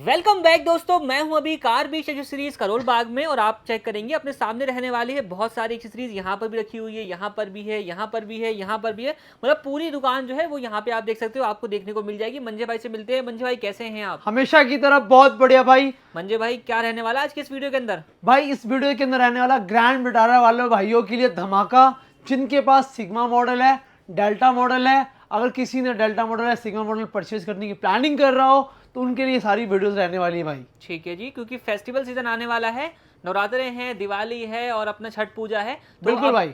Welcome back दोस्तों, मैं हूं अभी कार बीच एक्सेसरीज करोल बाग में और आप चेक करेंगे अपने सामने रहने वाली है बहुत सारी एक्सेसरीज। यहाँ पर भी रखी हुई है, यहाँ पर भी है, यहाँ पर भी है, यहाँ पर भी है। मतलब पूरी दुकान जो है वो यहाँ पे आप देख सकते हो, आपको देखने को मिल जाएगी। मंजे भाई से मिलते हैं। मंजे भाई कैसे हैं आप? हमेशा की तरह बहुत बढ़िया भाई। मंजे भाई क्या रहने वाला आज के इस वीडियो के अंदर? भाई इस वीडियो के अंदर रहने वाला ग्रैंड विटारा वाले भाइयों के लिए धमाका। जिनके पास सिग्मा मॉडल है, डेल्टा मॉडल है, अगर किसी ने डेल्टा मॉडल या सिग्मा मॉडल परचेज करने की प्लानिंग कर रहा हो तो उनके लिए सारी वीडियोस रहने वाली है भाई। ठीक है जी, क्योंकि फेस्टिवल सीजन आने वाला है, नवरात्रे हैं, दिवाली है और अपना छठ पूजा है। तो बिल्कुल भाई,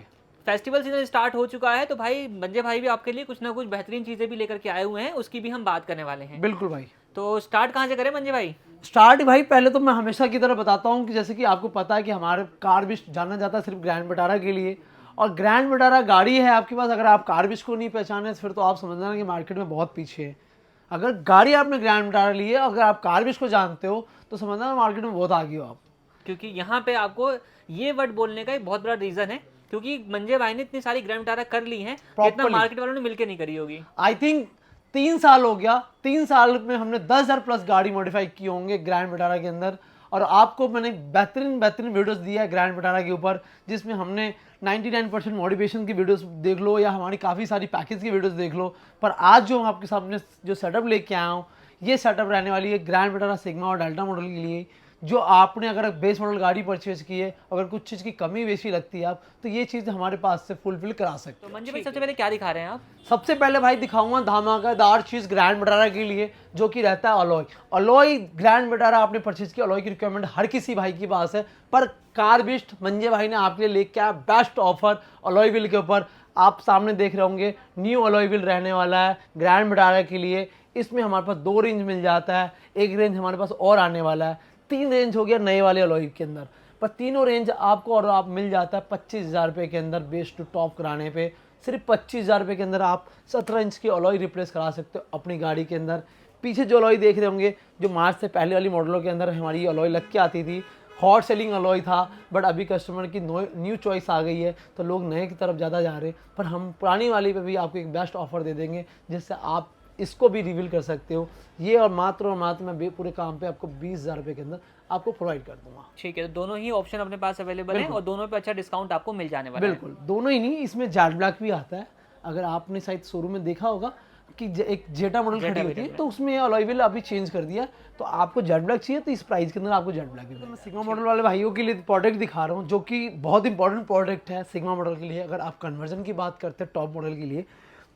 फेस्टिवल सीजन स्टार्ट हो चुका है, तो भाई मंजे भाई भी आपके लिए कुछ ना कुछ बेहतरीन चीजें भी लेकर के आए हुए हैं, उसकी भी हम बात करने वाले हैं। बिल्कुल भाई। तो स्टार्ट कहाँ से करें मंजे भाई? स्टार्ट भाई पहले तो मैं हमेशा की तरह बताता हूँ कि जैसे कि आपको पता है कि हमारे कार बिश जाना जाता है सिर्फ ग्रैंड विटारा के लिए, और ग्रैंड विटारा गाड़ी है आपके पास। अगर आप कार बिश को नहीं पहचाने फिर तो आप समझना कि मार्केट में बहुत पीछे है। अगर गाड़ी आपने ग्रैंड विटारा ली है, अगर आप कार बिश को जानते हो तो समझना मार्केट में बहुत आगे हो आप। क्योंकि यहाँ पे आपको ये वर्ड बोलने का एक बहुत बड़ा रीजन है, क्योंकि मंजे भाई ने इतनी सारी ग्रैंड विटारा कर ली हैं, इतना मार्केट वालों ने मिलकर नहीं करी होगी। आई थिंक 3 साल हो गया, 3 साल में हमने 10,000 प्लस गाड़ी मॉडिफाई किए होंगे ग्रैंड विटारा के अंदर। और आपको मैंने बेहतरीन बेहतरीन वीडियोस दिया है ग्रैंड विटारा के ऊपर, जिसमें हमने 99% मॉडिफिकेशन की वीडियोस देख लो या हमारी काफ़ी सारी पैकेज की वीडियोस देख लो। पर आज जो हम आपके सामने जो सेटअप लेके आया हूँ, ये सेटअप रहने वाली है ग्रैंड विटारा सिग्मा और डेल्टा मॉडल के लिए। जो आपने अगर बेस मॉडल गाड़ी परचेज की है, अगर कुछ चीज़ की कमी बेशी लगती है आप, तो ये चीज़ हमारे पास से फुलफिल करा सकते तो हो। मंजे भाई सबसे पहले क्या दिखा रहे हैं आप? सबसे पहले भाई दिखाऊंगा धमाकेदार चीज़ ग्रैंड विटारा के लिए, जो कि रहता है अलॉय। अलॉय ग्रैंड विटारा आपने परचेज की, अलॉय की रिक्वायरमेंट हर किसी भाई के पास है, पर कार बिस्ट मंजे भाई ने आपके लिए लेके आया बेस्ट ऑफर अलॉय व्हील के ऊपर। आप सामने देख रहे होंगे न्यू अलॉय व्हील रहने वाला है ग्रैंड विटारा के लिए। इसमें हमारे पास 2 रेंज मिल जाता है, एक रेंज हमारे पास और आने वाला है, 3 रेंज हो गया नए वाले अलॉय के अंदर। पर तीनों रेंज आपको और आप मिल जाता है 25,000 रुपये के अंदर। बेस टू टॉप कराने पे सिर्फ 25,000 रुपये के अंदर आप 17 इंच की अलॉय रिप्लेस करा सकते हो अपनी गाड़ी के अंदर। पीछे जो अलॉय देख रहे होंगे, जो मार्च से पहले वाली मॉडलों के अंदर हमारी ये अलॉय लग के आती थी, हॉट सेलिंग अलॉय था, बट अभी कस्टमर की न्यू चॉइस आ गई है तो लोग नए की तरफ ज़्यादा जा रहे हैं। पर हम पुरानी वाली पे भी आपको एक बेस्ट ऑफर दे देंगे, जिससे आप इसको भी रिवील कर सकते हो। ये और मात्र मैं पूरे काम पे आपको 20,000 रुपये के अंदर आपको प्रोवाइड कर दूंगा। ठीक है, तो दोनों ही ऑप्शन अपने पास अवेलेबल है और दोनों पे अच्छा डिस्काउंट आपको मिल जाने वाला है। बिल्कुल, दोनों ही नहीं, इसमें जेट ब्लैक भी आता है। अगर आपने शायद शोरूम में देखा होगा कि एक जेटा मॉडल खड़ी होती है, तो उसमें अलॉय व्हील अभी चेंज कर दिया। तो आपको जेट ब्लैक चाहिए तो इस प्राइस के अंदर आपको जेट ब्लैक भी। मैं सिग्मा मॉडल वाले भाइयों के लिए प्रोडक्ट दिखा रहा हूँ, जो कि बहुत इंपॉर्टेंट प्रोडक्ट है सिग्मा मॉडल के लिए। अगर आप कन्वर्जन की बात करते हैं टॉप मॉडल के लिए,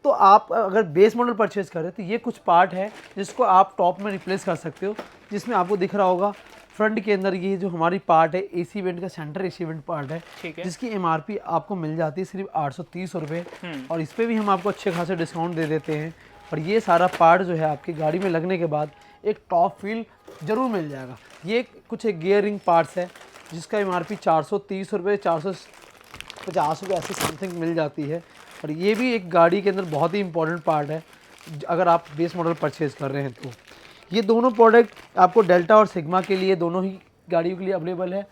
तो आप अगर बेस मॉडल परचेज करें तो ये कुछ पार्ट है जिसको आप टॉप में रिप्लेस कर सकते हो। जिसमें आपको दिख रहा होगा फ्रंट के अंदर ये जो हमारी पार्ट है, एसी वेंट का सेंटर एसी वेंट पार्ट है, जिसकी एमआरपी आपको मिल जाती है सिर्फ 830 रुपये। और इस पर भी हम आपको अच्छे खासे डिस्काउंट दे देते हैं। और ये सारा पार्ट जो है आपकी गाड़ी में लगने के बाद एक टॉप फील जरूर मिल जाएगा। ये कुछ एक गियर रिंग पार्ट्स है, जिसका एमआरपी 430 रुपये, 450 रुपये ऐसी समथिंग मिल जाती है। और ये भी एक गाड़ी के अंदर बहुत ही इंपॉर्टेंट पार्ट है अगर आप बेस मॉडल परचेज़ कर रहे हैं तो। ये दोनों प्रोडक्ट आपको डेल्टा और सिग्मा के लिए दोनों ही गाड़ियों के लिए अवेलेबल है।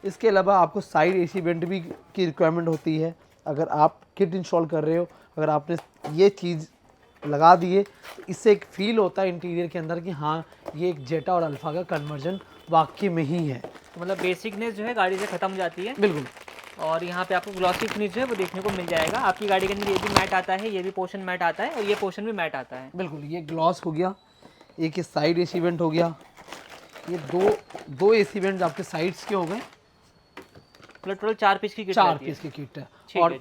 इसके अलावा आपको साइड एसी वेंट भी की रिक्वायरमेंट होती है। अगर आप किट इंस्टॉल कर रहे हो, अगर आपने ये चीज़ लगा दिए तो इससे एक फील होता है इंटीरियर के अंदर कि हाँ, ये एक जेटा और अल्फा का कन्वर्जन वाकई में ही है। तो मतलब बेसिकनेस जो है गाड़ी से खत्म हो जाती है। बिल्कुल। और यहाँ पे आपको ग्लॉसी फिनिश जो है वो देखने को मिल जाएगा। आपकी गाड़ी के अंदर ये भी मैट आता है, ये भी पोर्शन मैट आता है और ये पोर्शन भी मैट आता है। बिल्कुल, ये ग्लॉस हो गया, एक ये साइड एसी वेंट हो गया, ये दो एसी वेंट आपके साइड्स के हो गए। मतलब टोटल 4 पीस की किट 4 पीस की किट है। और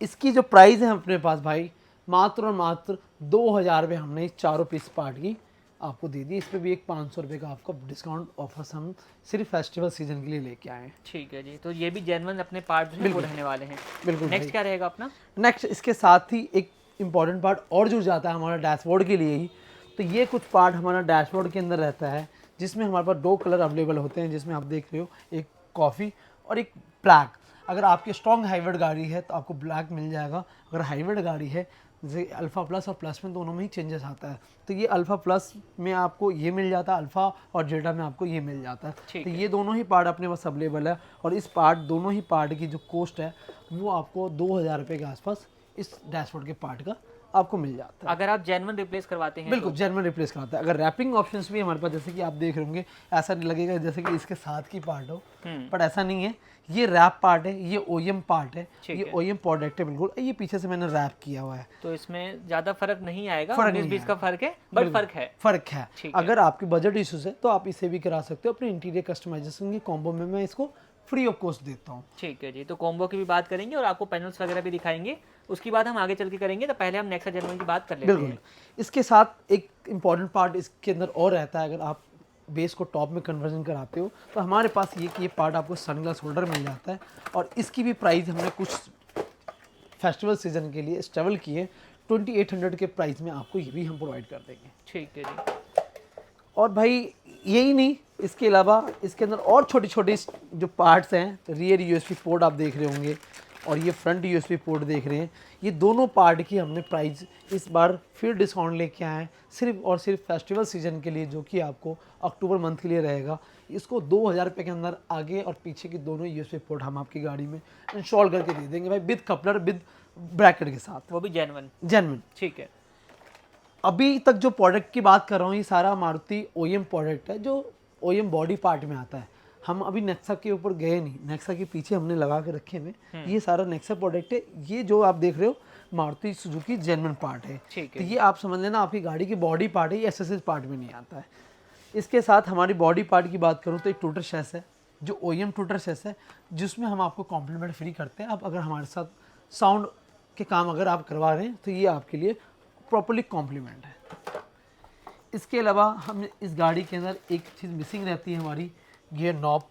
इसकी जो प्राइस है अपने पास भाई मात्र और मात्र 2,000 रुपये हमने इस चारों पीस पार्ट की आपको दे दी। इस पर भी एक 500 रुपये का आपको डिस्काउंट ऑफर्स हम सिर्फ फेस्टिवल सीजन के लिए लेके आए हैं। ठीक है जी, तो ये भी जेन्युइन अपने पार्ट जो है वो रहने वाले हैं। बिल्कुल। नेक्स्ट क्या रहेगा अपना? नेक्स्ट इसके साथ ही एक इम्पॉर्टेंट पार्ट और जुड़ जाता है हमारा डैशबोर्ड के लिए ही। तो ये कुछ पार्ट हमारा डैशबोर्ड के अंदर रहता है, जिसमें हमारे पास 2 कलर अवेलेबल होते हैं, जिसमें आप देख रहे हो एक कॉफ़ी और एक ब्लैक। अगर आपकी स्ट्रॉन्ग हाइब्रिड गाड़ी है तो आपको ब्लैक मिल जाएगा। अगर हाइब्रिड गाड़ी है जैसे अल्फ़ा प्लस और प्लस में दोनों में ही चेंजेस आता है, तो ये अल्फ़ा प्लस में आपको ये मिल जाता है, अल्फ़ा और जेटा में आपको ये मिल जाता है। तो ये दोनों ही पार्ट अपने पास अवेलेबल है। और इस दोनों ही पार्ट की जो कॉस्ट है वो आपको 2,000 रुपये के आसपास इस डैशबोर्ड के पार्ट का आपको मिल जाता है। अगर आप जेन्युइन रिप्लेस करवाते हैं बिल्कुल जेन्युइन रिप्लेस कराता है। अगर रैपिंग ऑप्शंस भी हमारे पास, जैसे कि आप देख रहे होंगे, ऐसा नहीं लगेगा जैसे कि इसके साथ की पार्ट हो, बट ऐसा नहीं है। ये रैप पार्ट है, ये ओईएम पार्ट है, ये ओईएम प्रोडक्ट है बिल्कुल। ये पीछे से मैंने रैप किया हुआ है, तो इसमें ज्यादा फर्क नहीं आएगा, फर्क 19-20 का फर्क है, बट फर्क है। फर्क है। ठीक है। अगर आपकी बजट इश्यूज है तो आप इसे भी करा सकते हो। अपने इंटीरियर कस्टमाइजेशन के कॉम्बो में मैं इसको फ्री ऑफ कॉस्ट देता हूँ। ठीक है जी, तो कॉम्बो की भी बात करेंगे और आपको पैनल्स वगैरह भी दिखाएंगे, उसकी बात हम आगे चल के करेंगे। तो पहले हम नेक्सा जेन्युइन की बात कर लेते बिल्कुल। हैं। इसके साथ एक इम्पॉर्टेंट पार्ट इसके अंदर और रहता है। अगर आप बेस को टॉप में कन्वर्जन कराते हो तो हमारे पास ये पार्ट आपको सनग्लास होल्डर मिल जाता है, और इसकी भी प्राइस हमने कुछ फेस्टिवल सीजन के लिए स्टेबल किए 2800 के प्राइस में आपको ये भी हम प्रोवाइड कर देंगे। ठीक है जी। और भाई यही नहीं, इसके अलावा इसके अंदर और छोटी छोटी जो पार्ट्स हैं, तो रियर यूएसबी पोर्ट आप देख रहे होंगे और ये फ्रंट यूएसबी पोर्ट देख रहे हैं। ये दोनों पार्ट की हमने प्राइस इस बार फिर डिस्काउंट लेके आए हैं, सिर्फ और सिर्फ फेस्टिवल सीजन के लिए, जो कि आपको अक्टूबर मंथ के लिए रहेगा। इसको 2000 रुपये के अंदर आगे और पीछे की दोनों यूएसबी पोर्ट हम आपकी गाड़ी में इंस्टॉल करके दे देंगे भाई, विद कपलर विद ब्रैकेट के साथ, वो भी जेन्युइन। ठीक है। अभी तक जो प्रोडक्ट की बात कर रहा हूँ, ये सारा मारुति ओईएम प्रोडक्ट है, जो ओईएम बॉडी पार्ट में आता है। हम अभी नेक्सा के ऊपर गए नहीं, नेक्सा के पीछे हमने लगा के रखे हुए। ये सारा नेक्सा प्रोडक्ट है। ये जो आप देख रहे हो मारुति सुजुकी जेन्युइन पार्ट है। तो ये आप समझ लेना आपकी गाड़ी की बॉडी पार्ट है, ये एसएसएस पार्ट में नहीं आता है। इसके साथ हमारी बॉडी पार्ट की बात करूँ तो एक टूटर शेस है, जो ओईएम टूटर शेस है, जिसमें हम आपको कॉम्प्लीमेंट फ्री करते हैं। आप अगर हमारे साथ साउंड के काम अगर आप करवा रहे हैं तो ये आपके लिए प्रॉपर्ली कॉम्प्लीमेंट है। इसके अलावा हम इस गाड़ी के अंदर एक चीज़ मिसिंग रहती है, हमारी गियर नॉब,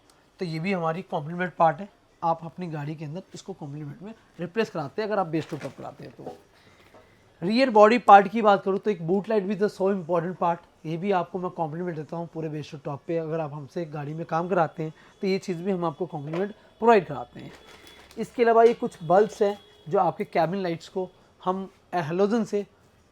तो ये भी हमारी कॉम्प्लीमेंट पार्ट है। आप अपनी गाड़ी के अंदर इसको कॉम्प्लीमेंट में रिप्लेस कराते हैं अगर आप बेस टू टॉप कराते हैं तो। रियर बॉडी पार्ट की बात करूँ तो एक बूट लाइट भी सो इम्पॉर्टेंट पार्ट, ये भी आपको मैं कॉम्प्लीमेंट देता हूँ पूरे बेस टू टॉप पे। अगर आप हमसे गाड़ी में काम कराते हैं तो ये चीज़ भी हम आपको कॉम्प्लीमेंट प्रोवाइड कराते हैं। इसके अलावा ये कुछ बल्ब्स हैं जो आपके कैबिन लाइट्स को हम हेलोजन से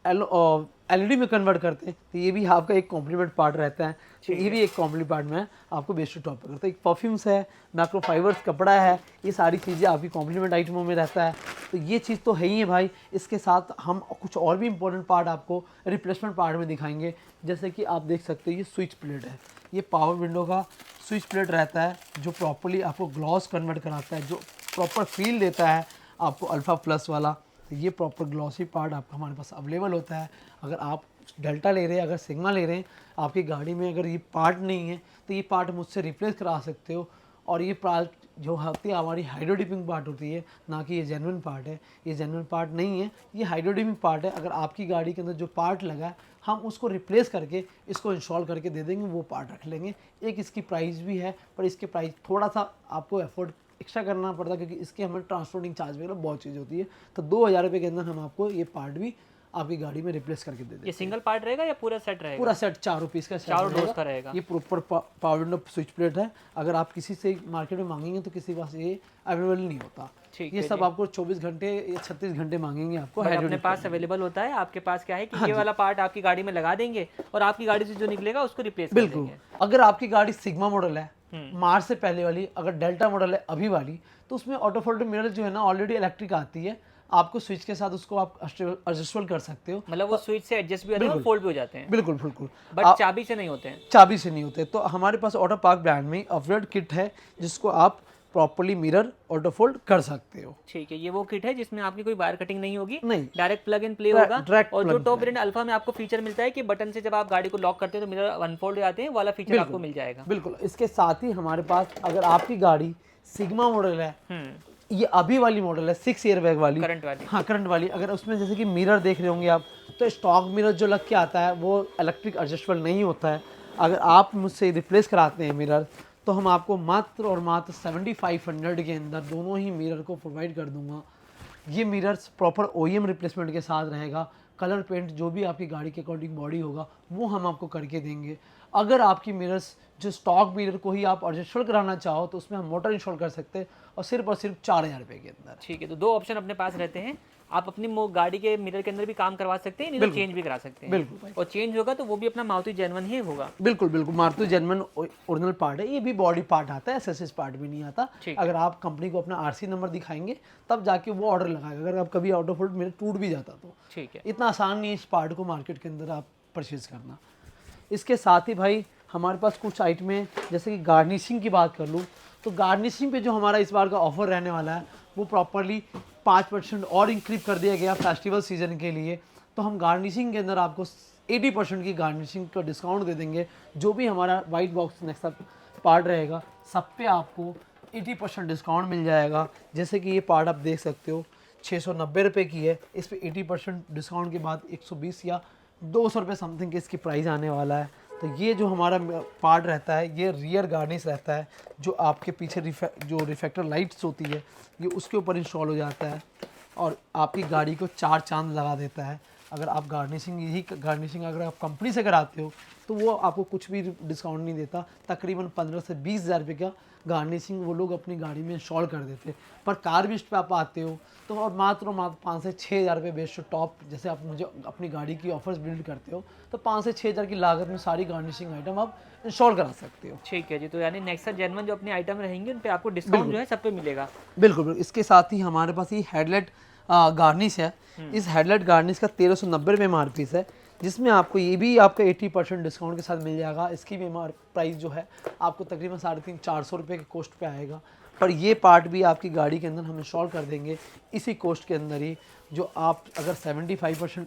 एलईडी में कन्वर्ट करते हैं, तो ये भी आपका एक कॉम्प्लीमेंट पार्ट रहता है। तो ये भी एक कॉम्प्लीमेंट पार्ट में आपको बेस टू टॉप पर करता है। एक परफ्यूम्स है, माइक्रो फाइबर्स कपड़ा है, ये सारी चीज़ें आपकी कॉम्प्लीमेंट आइटमों में रहता है। तो ये चीज़ तो है ही है भाई। इसके साथ हम कुछ और भी इंपॉर्टेंट पार्ट आपको रिप्लेसमेंट पार्ट में दिखाएंगे। जैसे कि आप देख सकते हो ये स्विच प्लेट है, ये पावर विंडो का स्विच प्लेट रहता है, जो प्रॉपरली आपको ग्लॉस कन्वर्ट कराता है, जो प्रॉपर फील देता है आपको अल्फ़ा प्लस वाला। तो ये प्रॉपर ग्लॉसी पार्ट आपका हमारे पास अवेलेबल होता है। अगर आप डेल्टा ले रहे हैं, अगर सिग्मा ले रहे हैं, आपकी गाड़ी में अगर ये पार्ट नहीं है तो ये पार्ट मुझसे रिप्लेस करा सकते हो। और ये पार्ट जो होती है हमारी हाइड्रो डिपिंग पार्ट होती है, ना कि ये जेन्युइन पार्ट है। ये जेन्युइन पार्ट नहीं है, ये हाइड्रो डिपिंग पार्ट है। अगर आपकी गाड़ी के अंदर जो पार्ट लगा है हम उसको रिप्लेस करके इसको इंस्टॉल करके दे देंगे, वो पार्ट रख लेंगे। एक इसकी प्राइस भी है, पर इसके प्राइस थोड़ा सा आपको एफोर्ड एक्स्ट्रा करना पड़ता है, क्योंकि इसके हमें ट्रांसपोर्टिंग चार्ज वगैरह बहुत चीज़ होती है। तो 2000 रुपये के अंदर हम आपको ये पार्ट भी आपकी गाड़ी में रिप्लेस करके दे देंगे। ये सिंगल पार्ट रहेगा या पूरा सेट रहेगा? पूरा सेट 4 पीस का, 4 डोज का रहेगा। ये proper power window switch plate है। अगर आप किसी से मार्केट में मांगेंगे तो किसी के पास ये अवेलेबल नहीं होता। ये सब आपको 24 घंटे या 36 घंटे मांगेंगे आपको। अपने पास अवेलेबल होता है। आपके पास क्या है कि ये वाला पार्ट आपकी गाड़ी में लगा देंगे और आपकी गाड़ी से जो निकलेगा उसको रिप्लेस कर देंगे। बिल्कुल। अगर आपकी गाड़ी सिग्मा मॉडल है, मार्च से पहले वाली, अगर डेल्टा मॉडल है अभी वाली, तो उसमें ऑटो फोल्ड मिरर जो है ना ऑलरेडी इलेक्ट्रिक आती है। आपको स्विच के साथ उसको आप एडजस्टेबल कर सकते हो, मतलब वो स्विच से एडजस्ट भी होते हैं और फोल्ड भी हो जाते हैं। बिल्कुल बिल्कुल, बट चाबी से नहीं होते हैं। चाबी से नहीं होते। तो हमारे पास ऑटो पार्क ब्रांड में अपग्रेड किट है, जिसको आप प्रॉपर्ली मिरर ऑटो फोल्ड कर सकते हो। ठीक है, ये वो किट है जिसमें आपकी कोई वायर कटिंग नहीं होगी, नहीं, डायरेक्ट प्लग इन प्ले होगा। और जो टॉप वेरिएंट अल्फा में आपको फीचर मिलता है कि बटन से जब आप गाड़ी को लॉक करते हैं तो मिरर अनफोल्ड हो जाते हैं, वाला फीचर आपको मिल जाएगा। बिल्कुल। इसके साथ ही हमारे पास अगर आपकी गाड़ी सिग्मा मॉडल है, ये अभी वाली मॉडल है 6 एयर बैग वाली, करंट वाली, हाँ करंट वाली, अगर उसमें जैसे कि मिरर देख रहे होंगे आप, तो स्टॉक मिरर जो लग के आता है वो इलेक्ट्रिक एडजस्टेबल नहीं होता है। अगर आप मुझसे रिप्लेस कराते हैं मिरर, तो हम आपको मात्र और मात्र 7500 के अंदर दोनों ही मिरर को प्रोवाइड कर दूंगा। ये मिरर्स प्रॉपर ओईएम रिप्लेसमेंट के साथ रहेगा। कलर पेंट जो भी आपकी गाड़ी के अकॉर्डिंग बॉडी होगा वो हम आपको करके देंगे। अगर आपकी मिरर्स जो स्टॉक मिरर को ही आप एडजस्टेबल कराना चाहो तो उसमें हम मोटर इंस्टॉल कर सकते हैं, और सिर्फ 4000 रुपये के अंदर। ठीक है, तो 2 ऑप्शन अपने पास रहते हैं। आप अपनी गाड़ी के मिरर के अंदर भी काम करवा सकते हैं, नहीं तो चेंज भी करा सकते हैं। बिल्कुल भाई। और चेंज होगा तो वो भी अपना मारुति जेन्युइन ही होगा। बिल्कुल बिल्कुल, मारुति जेन्युइन ओरिजिनल पार्ट है, ये भी बॉडी पार्ट आता है, एसएसएस पार्ट भी नहीं आता। अगर आप कंपनी को अपना आरसी नंबर दिखाएंगे तब जाके वो ऑर्डर लगाएगा, अगर आप कभी आउट ऑफ फॉल्ट मेरे टूट भी जाता तो। ठीक है, इतना आसान नहीं है इस पार्ट को मार्केट के अंदर आप परचेज करना। इसके साथ ही भाई हमारे पास कुछ आइटम है, जैसे कि गार्निशिंग की बात कर लूँ तो गार्निशिंग पे जो हमारा इस बार का ऑफर रहने वाला है वो प्रॉपरली 5% और इंक्रीज कर दिया गया फेस्टिवल सीजन के लिए। तो हम गार्निशिंग के अंदर आपको 80% की गार्निशिंग का डिस्काउंट दे देंगे। जो भी हमारा वाइट बॉक्स नेक्सा पार्ट रहेगा सब पे आपको 80% डिस्काउंट मिल जाएगा। जैसे कि ये पार्ट आप देख सकते हो 690 रुपये की है, इस पर 80% डिस्काउंट के बाद 120 या 200 रुपये समथिंग की इसकी प्राइस आने वाला है। तो ये जो हमारा पार्ट रहता है ये रियर गार्निश रहता है, जो आपके पीछे जो रिफ्लेक्टर लाइट्स होती है ये उसके ऊपर इंस्टॉल हो जाता है और आपकी गाड़ी को 4 चांद लगा देता है। अगर आप गार्निशिंग अगर आप कंपनी से कराते हो तो वो आपको कुछ भी डिस्काउंट नहीं देता, तकरीबन 15 से 20 हज़ार रुपये का गार्निशिंग वो लोग अपनी गाड़ी में इंस्टॉल कर देते। पर कार्विस्ट पे आप आते हो तो और मात्र 5 से 6 हज़ार रुपये बेस्ट टॉप, जैसे आप मुझे अपनी गाड़ी की ऑफर्स बिल्ड करते हो तो 5 से 6 हज़ार की लागत में सारी गार्निशिंग आइटम आप इंस्टॉल करा सकते हो। ठीक है जी। तो यानी नेक्सा जेन्युइन जो अपनी आइटम रहेंगी उन पे आपको डिस्काउंट जो है सब पे मिलेगा। बिल्कुल बिल्कुल। इसके साथ ही हमारे पास ये हेडलाइट गार्निश है। इस हेडलाइट गार्निश का 1390 रुपये MRP है, जिसमें आपको ये भी आपका 80% डिस्काउंट के साथ मिल जाएगा। इसकी भी प्राइस जो है आपको तकरीबन 350-400 रुपये के कॉस्ट पे आएगा। पर ये पार्ट भी आपकी गाड़ी के अंदर हम इंस्टॉल कर देंगे इसी कॉस्ट के अंदर ही। जो आप अगर 75%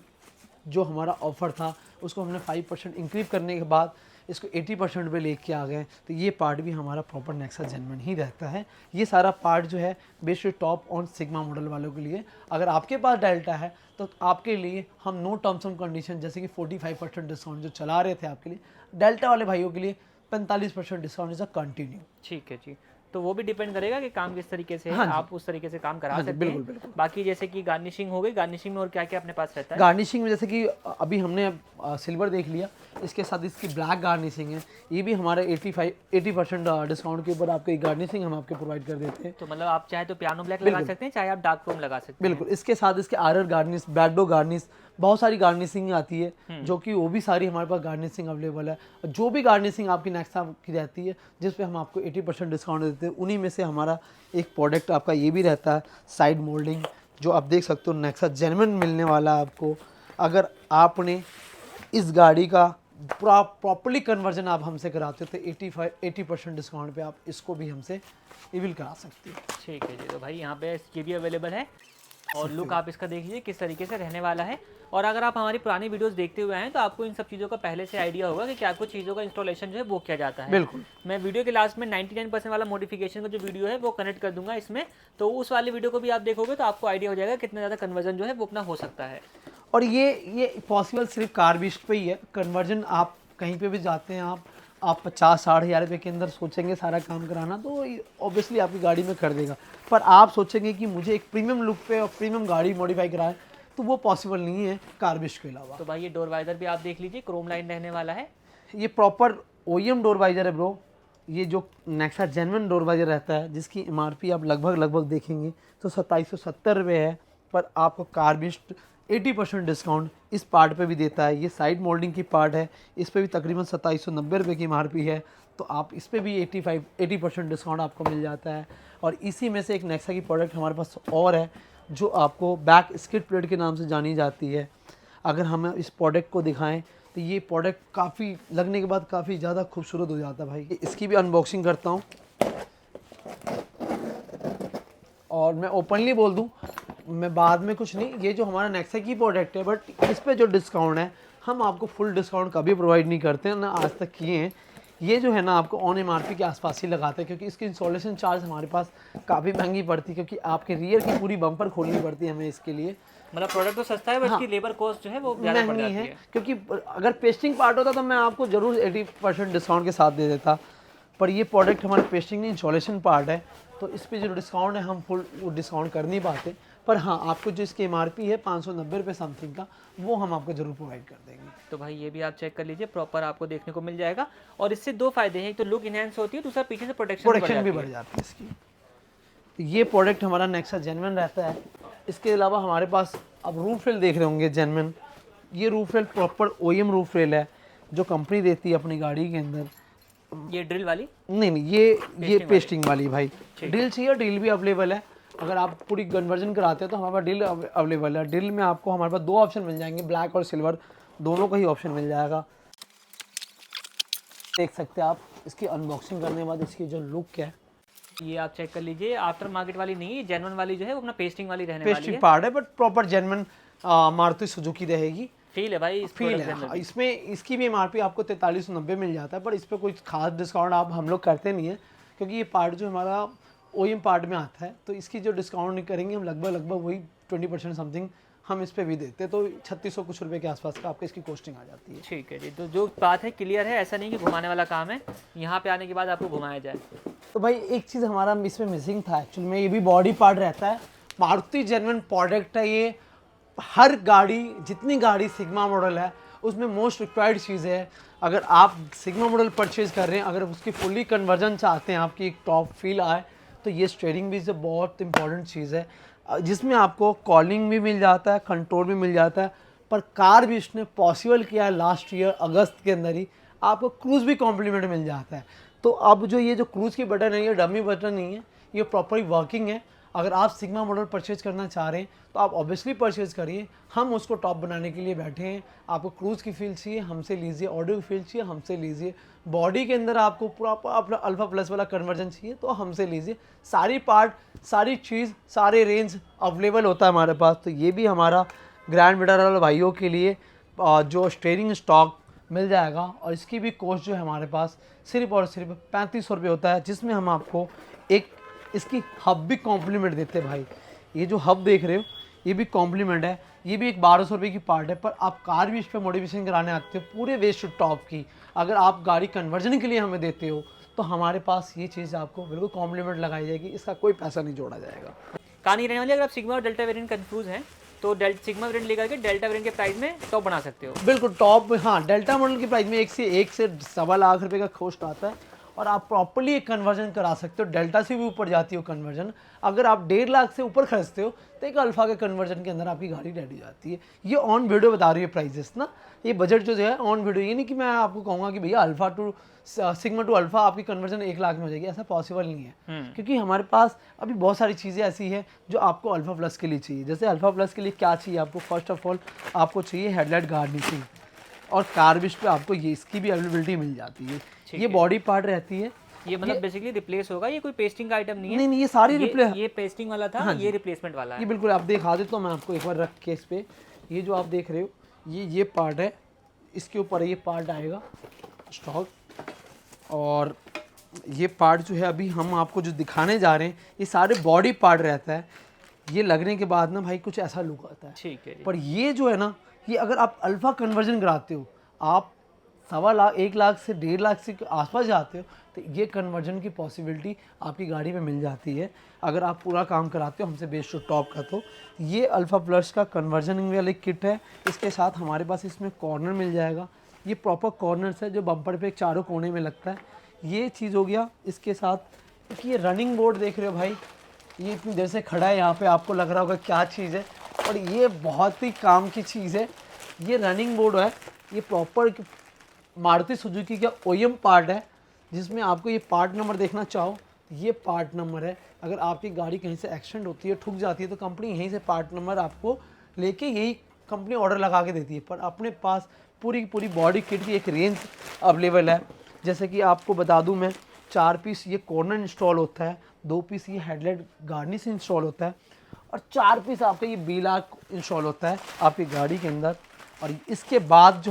जो हमारा ऑफ़र था उसको हमने 5% इंक्रीज करने के बाद इसको 80% पे लेके आ गए, तो ये पार्ट भी हमारा प्रॉपर नेक्सा जेन्युइन ही रहता है। ये सारा पार्ट जो है best top on sigma model वालों के लिए। अगर आपके पास डेल्टा है तो आपके लिए हम नो टर्म्स एंड कंडीशन, जैसे कि 45% डिस्काउंट जो चला रहे थे आपके लिए, डेल्टा वाले भाइयों के लिए 45% डिस्काउंट इज अ कंटिन्यू। ठीक है जी। तो वो भी डिपेंड करेगा कि काम किस तरीके से है, हाँ आप उस तरीके से काम करा सकते बिल्कुल, हैं। बिल्कुल। बाकी जैसे कि गार्निशिंग हो गई, गार्निशिंग में और क्या क्या अपने पास रहता है? गार्निशिंग में जैसे कि अभी हमने सिल्वर देख लिया, इसके साथ इसकी ब्लैक गार्निशिंग है। ये भी हमारे 80% डिस्काउंट के ऊपर आपको गार्निशिंग हम आपको प्रोवाइड कर देते हैं। तो मतलब आप चाहे तो पियानो ब्लैक लगा सकते हैं, चाहे आप डार्क क्रोम लगा सकते हैं। बिल्कुल। इसके साथ इसके आरर गार्निश, बैकडो गार्निश, बहुत सारी गार्निशिंग आती है जो कि वो भी सारी हमारे पास गार्निशिंग अवेलेबल है। जो भी गार्निशिंग आपकी नेक्सा की रहती है जिस पे हम आपको 80% डिस्काउंट देते हैं, उन्हीं में से हमारा एक प्रोडक्ट आपका ये भी रहता है साइड मोल्डिंग, जो आप देख सकते हो नेक्सा जेन्युइन मिलने वाला है आपको। अगर आपने इस गाड़ी का प्रॉपर्ली कन्वर्जन आप हमसे कराते हो तो 80% डिस्काउंट पे आप इसको भी हमसे इविल करा सकते हो। ठीक है जी। तो भाई यहाँ पे ये भी अवेलेबल है और लुक आप इसका देख लीजिए किस तरीके से रहने वाला है। और अगर आप हमारी पुरानी वीडियोस देखते हुए हैं तो आपको इन सब चीज़ों का पहले से आइडिया होगा कि क्या कुछ चीज़ों का इंस्टॉलेशन जो है वो किया जाता है। बिल्कुल। मैं वीडियो के लास्ट में 99% वाला मॉडिफिकेशन का जो वीडियो है वो कनेक्ट कर दूंगा इसमें, तो उस वाले वीडियो को भी आप देखोगे तो आपको आइडिया हो जाएगा कितना ज़्यादा कन्वर्जन जो है वो अपना हो सकता है। और ये पॉसिबल सिर्फ कार्बिस्ट पे ही है। कन्वर्जन आप कहीं पे भी जाते हैं, आप 50-60 हज़ार रुपये के अंदर सोचेंगे सारा काम कराना तो ऑब्वियसली आपकी गाड़ी में कर देगा। पर आप सोचेंगे कि मुझे एक प्रीमियम लुक पे और प्रीमियम गाड़ी मॉडिफाई कराए तो वो पॉसिबल नहीं है कार्बिस्ट के अलावा। तो भाई ये डोर वाइजर भी आप देख लीजिए, क्रोम लाइन रहने वाला है। ये प्रॉपर OEM डोर वाइजर है ब्रो। ये जो नेक्सा जेन्युइन डोर वाइजर रहता है जिसकी MRP आप लगभग देखेंगे तो 2770 रुपये है, पर आपको कार्बिस्ट 80% डिस्काउंट इस पार्ट पे भी देता है। ये साइड मोल्डिंग की पार्ट है, इस पे भी तकरीबन 2790 रुपये की MRP है, तो आप इस पे भी 80% डिस्काउंट आपको मिल जाता है। और इसी में से एक नेक्सा की प्रोडक्ट हमारे पास और है जो आपको बैक स्किड प्लेट के नाम से जानी जाती है। अगर हम इस प्रोडक्ट को दिखाएं तो ये प्रोडक्ट काफ़ी लगने के बाद काफ़ी ज़्यादा खूबसूरत हो जाता है भाई। इसकी भी अनबॉक्सिंग करता हूँ और मैं ओपनली बोल दूँ, मैं बाद में कुछ नहीं, ये जो हमारा नेक्सा की प्रोडक्ट है बट इस पे जो डिस्काउंट है हम आपको फुल डिस्काउंट कभी प्रोवाइड नहीं करते हैं, ना आज तक किए हैं। ये जो है ना आपको ऑन MRP के आसपास ही लगाते हैं, क्योंकि इसकी इंस्टॉलेशन चार्ज हमारे पास काफ़ी महंगी पड़ती है, क्योंकि आपके रियर की पूरी बम्पर खोलनी पड़ती है हमें इसके लिए। मतलब प्रोडक्ट तो सस्ता है बट इसकी लेबर कॉस्ट जो है वो ज़्यादा पड़ जाती है। क्योंकि अगर पेस्टिंग पार्ट होता तो मैं आपको जरूर 80% डिस्काउंट के साथ दे देता, पर ये प्रोडक्ट हमारे पेस्टिंग नहीं इंस्टॉलेशन पार्ट है, तो इस पे जो डिस्काउंट है हम फुल डिस्काउंट कर नहीं पाते। पर हाँ, आपको जो इसकी MRP है 590 रुपये समथिंग का, वो हम आपको जरूर प्रोवाइड कर देंगे। तो भाई ये भी आप चेक कर लीजिए, प्रॉपर आपको देखने को मिल जाएगा। और इससे दो फायदे हैं, एक तो लुक इनहेंस होती है, दूसरा पीछे से प्रोटेक्शन भी बढ़ जाती है इसकी। तो ये प्रोडक्ट हमारा नेक्सा जेन्युइन रहता है। इसके अलावा हमारे पास अब रूफ रेल देख रहे होंगे जेन्युइन, ये roof rail proper OEM roof rail है जो कंपनी देती है अपनी गाड़ी के अंदर। ये ड्रिल वाली? नहीं, ये पेस्टिंग वाली भाई। ड्रिल चाहिए, ड्रिल भी अवेलेबल है। अगर आप पूरी कन्वर्जन कराते हैं तो हमारे पास ड्रिल अवेलेबल है। ड्रिल में आपको हमारे पास 2 ऑप्शन मिल जाएंगे, ब्लैक और सिल्वर, दोनों का ही ऑप्शन मिल जाएगा। देख सकते हैं आप इसकी अनबॉक्सिंग करने के बाद इसकी जो लुक है, ये आप चेक कर लीजिए। आफ्टर मार्केट वाली नहीं है, जेन्युइन वाली जो है वो अपना पेस्टिंग वाली रहने वाली है। पेस्टिंग पार्ट है but proper genuine Maruti Suzuki रहेगी। फील है भाई, इस फील प्रोडक्ट के अंदर है। भी। इसमें इसकी भी एमआरपी आपको 4390 मिल जाता है, पर इस पर कोई खास डिस्काउंट आप हम लोग करते नहीं है, क्योंकि ये पार्ट जो हमारा ओईएम पार्ट में आता है, तो इसकी जो डिस्काउंट नहीं करेंगे हम, लगभग वही 20% समथिंग हम इस पे भी देते हैं, तो 3600 कुछ रुपए के आसपास का आपको इसकी कॉस्टिंग आ जाती है। ठीक है जी, तो जो बात है क्लियर है, ऐसा नहीं कि घुमाने वाला काम है, यहाँ पे आने के बाद आपको घुमाया जाए। तो भाई एक चीज़ हमारा इसमें मिसिंग था एक्चुअली में, ये भी बॉडी पार्ट रहता है। मारुति जेन्युइन प्रोडक्ट है ये। हर गाड़ी, जितनी गाड़ी सिग्मा मॉडल है उसमें मोस्ट रिक्वायर्ड चीज़ है। अगर आप सिग्मा मॉडल परचेज कर रहे हैं, अगर उसकी फुल्ली कन्वर्जन चाहते हैं, आपकी एक टॉप फील आए, तो ये स्टीयरिंग भी से बहुत इंपॉर्टेंट चीज़ है, जिसमें आपको कॉलिंग भी मिल जाता है, कंट्रोल भी मिल जाता है। पर कार भी इसने पॉसिबल किया है लास्ट ईयर अगस्त के अंदर ही, आपको क्रूज़ भी कॉम्प्लीमेंट मिल जाता है। तो अब जो ये जो क्रूज़ की बटन है, ये डमी बटन नहीं है, ये प्रॉपरली वर्किंग है। अगर आप सिग्मा मॉडल परचेज करना चाह रहे हैं तो आप ऑब्वियसली परचेज करिए, हम उसको टॉप बनाने के लिए बैठे हैं। आपको क्रूज़ की फील चाहिए, हमसे लीजिए। ऑडियो की फील चाहिए, हमसे लीजिए। बॉडी के अंदर आपको पूरा अपना अल्फा प्लस वाला कन्वर्जन चाहिए तो हमसे लीजिए। सारी पार्ट, सारी चीज़, सारे रेंज अवेलेबल होता है हमारे पास। तो ये भी हमारा ग्रैंड विटारा भाइयों के लिए जो स्टीयरिंग स्टॉक मिल जाएगा, और इसकी भी कॉस्ट जो है हमारे पास सिर्फ और सिर्फ 3500 रुपये होता है, जिसमें हम आपको एक इसकी हब भी कॉम्प्लीमेंट देते हैं भाई। ये जो हब देख रहे हो ये भी कॉम्प्लीमेंट है, ये भी एक 1200 रुपये की पार्ट है। पर आप कार भी इस पर मॉडिफिकेशन कराने आते हो पूरे वेस्ट टू टॉप की, अगर आप गाड़ी कन्वर्जन के लिए हमें देते हो तो हमारे पास ये चीज़ आपको बिल्कुल कॉम्प्लीमेंट लगाई जाएगी, इसका कोई पैसा नहीं जोड़ा जाएगा। कहानी रहने वाली, अगर आप सिग्मा और डेल्टा वेरिएंट कंफ्यूज हैं तो सिग्मा वेरिएंट लेकर के डेल्टा वेरिएंट के प्राइस में टॉप बना सकते हो। बिल्कुल टॉप, हाँ, डेल्टा मॉडल की प्राइस में 1 से 1.25 लाख रुपए का कॉस्ट आता है, और आप प्रॉपर्ली एक कन्वर्जन करा सकते हो। डेल्टा से भी ऊपर जाती हो कन्वर्जन। अगर आप 1.5 लाख से ऊपर खरीदते हो तो एक अल्फा के कन्वर्जन के अंदर आपकी गाड़ी रेडी हो जाती है। ये ऑन वीडियो बता रही है प्राइजेस ना, ये बजट जो है ऑन वीडियो। ये नहीं कि मैं आपको कहूँगा कि भैया alpha two sigma two alpha आपकी कन्वर्जन 1 लाख में हो जाएगी, ऐसा पॉसिबल नहीं है। क्योंकि हमारे पास अभी बहुत सारी चीज़ें ऐसी है जो आपको अल्फा प्लस के लिए चाहिए। जैसे अल्फा प्लस के लिए क्या चाहिए आपको, फर्स्ट ऑफ ऑल आपको चाहिए हेडलाइट गार्निशिंग, और कार्बिश पे आपको ये इसकी भी अवेलेबिलिटी मिल जाती है। ये बॉडी पार्ट रहती है, ये मतलब बेसिकली रिप्लेस होगा, ये कोई पेस्टिंग का आइटम नहीं है। नहीं, ये सारी ये पेस्टिंग वाला था। हाँ, ये रिप्लेसमेंट वाला है। ये बिल्कुल आप दिखा देता हूँ मैं आपको एक बार रख के इस पे। ये जो आप देख रहे हो ये पार्ट है, इसके ऊपर ये पार्ट आएगा स्टॉक, और ये पार्ट जो है अभी हम आपको जो दिखाने जा रहे हैं ये सारे बॉडी पार्ट रहता है। ये लगने के बाद ना भाई कुछ ऐसा लुक आता है। ठीक है। पर ये जो है ना, ये अगर आप अल्फा कन्वर्जन कराते हो, आप 1.25 लाख 1 लाख से 1.5 लाख से आसपास जाते हो, तो ये कन्वर्जन की पॉसिबिलिटी आपकी गाड़ी में मिल जाती है। अगर आप पूरा काम कराते हो हमसे बेस टू टॉप का, तो ये अल्फा प्लस का कन्वर्जन वाली किट है। इसके साथ हमारे पास इसमें कॉर्नर मिल जाएगा, ये प्रॉपर कॉर्नर्स है जो बम्पर पे चारों कोने में लगता है। ये चीज़ हो गया। इसके साथ ये रनिंग बोर्ड देख रहे हो भाई, ये इतनी देर से खड़ा है यहाँ पे, आपको लग रहा होगा क्या चीज़ है, और ये बहुत ही काम की चीज़ है। ये रनिंग बोर्ड है, ये प्रॉपर मारुति सुजुकी का ओईएम पार्ट है, जिसमें आपको ये पार्ट नंबर देखना चाहो ये पार्ट नंबर है। अगर आपकी गाड़ी कहीं से एक्सीडेंट होती है, ठुक जाती है, तो कंपनी यहीं से पार्ट नंबर आपको लेके यही कंपनी ऑर्डर लगा के देती है। पर अपने पास पूरी बॉडी किट की एक रेंज अवेलेबल है। जैसे कि आपको बता दूं मैं, 4 पीस ये कॉर्नर इंस्टॉल होता है, 2 पीस ये हेडलाइट गार्निश इंस्टॉल होता है, और 4 पीस आपका ये B-लॉक इंस्टॉल होता है आपकी गाड़ी के अंदर। और इसके बाद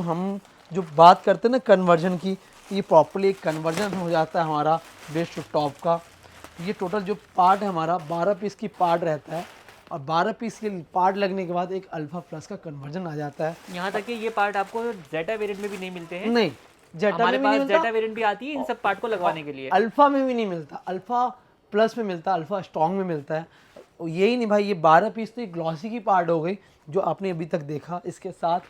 जो बात करते हैं ना कन्वर्जन की, ये प्रॉपर्ली एक कन्वर्जन हो जाता है हमारा बेस टू टॉप का। ये टोटल जो पार्ट है हमारा 12 पीस की पार्ट रहता है, और 12 पीस के पार्ट लगने के बाद एक अल्फा प्लस का कन्वर्जन आ जाता है। यहाँ तक कि ये पार्ट आपको जेटा वेरिएंट में भी नहीं मिलते हैं। नहीं, जेटा हमारे में भी नहीं पास मिलता, जेटा वेरिएंट भी आती है इन सब पार्ट को लगवाने के लिए। अल्फा में भी नहीं मिलता, अल्फा प्लस में मिलता है, अल्फा स्ट्रॉन्ग में मिलता है। यही नहीं भाई, ये 12 पीस तो ग्लॉसी की पार्ट हो गई जो आपने अभी तक देखा। इसके साथ